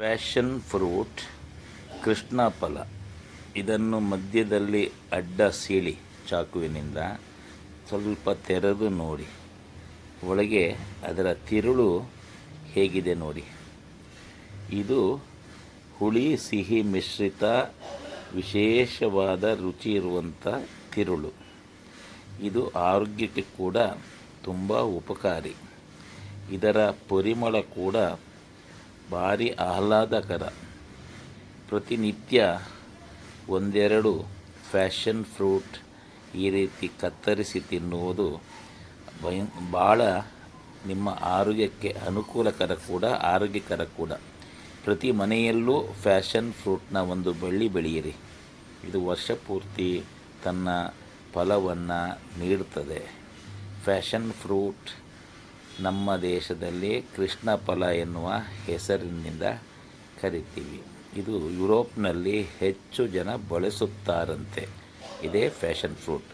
Passion fruit Krishna ಫಲ. ಇದನ್ನು ಮಧ್ಯದಲ್ಲಿ ಅಡ್ಡ ಸೀಳಿ ಚಾಕುವಿನಿಂದ ಸ್ವಲ್ಪ ತೆರೆದು ನೋಡಿ. ಒಳಗೆ ಅದರ ತಿರುಳು ಹೇಗಿದೆ ನೋಡಿ. ಇದು ಹುಳಿ ಸಿಹಿ ಮಿಶ್ರಿತ ವಿಶೇಷವಾದ ರುಚಿ ಇರುವಂಥ ತಿರುಳು. ಇದು ಆರೋಗ್ಯಕ್ಕೆ ಕೂಡ ತುಂಬ ಉಪಕಾರಿ. ಇದರ ಪರಿಮಳ ಕೂಡ ಭಾರಿ ಆಹ್ಲಾದಕರ. ಪ್ರತಿನಿತ್ಯ ಒಂದೆರಡು ಪ್ಯಾಷನ್ ಫ್ರೂಟ್ ಈ ರೀತಿ ಕತ್ತರಿಸಿ ತಿನ್ನುವುದು ಭಾಳ ನಿಮ್ಮ ಆರೋಗ್ಯಕ್ಕೆ ಆರೋಗ್ಯಕರ ಕೂಡ. ಪ್ರತಿ ಮನೆಯಲ್ಲೂ ಪ್ಯಾಷನ್ ಫ್ರೂಟ್ನ ಒಂದು ಬಳ್ಳಿ ಬೆಳೆಯಿರಿ. ಇದು ವರ್ಷ ಪೂರ್ತಿ ತನ್ನ ಫಲವನ್ನು ನೀಡುತ್ತದೆ. ಪ್ಯಾಷನ್ ಫ್ರೂಟ್ ನಮ್ಮ ದೇಶದಲ್ಲಿ ಕೃಷ್ಣ ಫಲ ಎನ್ನುವ ಹೆಸರಿನಿಂದ ಕರಿತೀವಿ. ಇದು ಯುರೋಪ್ನಲ್ಲಿ ಹೆಚ್ಚು ಜನ ಬಳಸುತ್ತಾರಂತೆ. ಇದೇ ಪ್ಯಾಷನ್ ಫ್ರೂಟ್.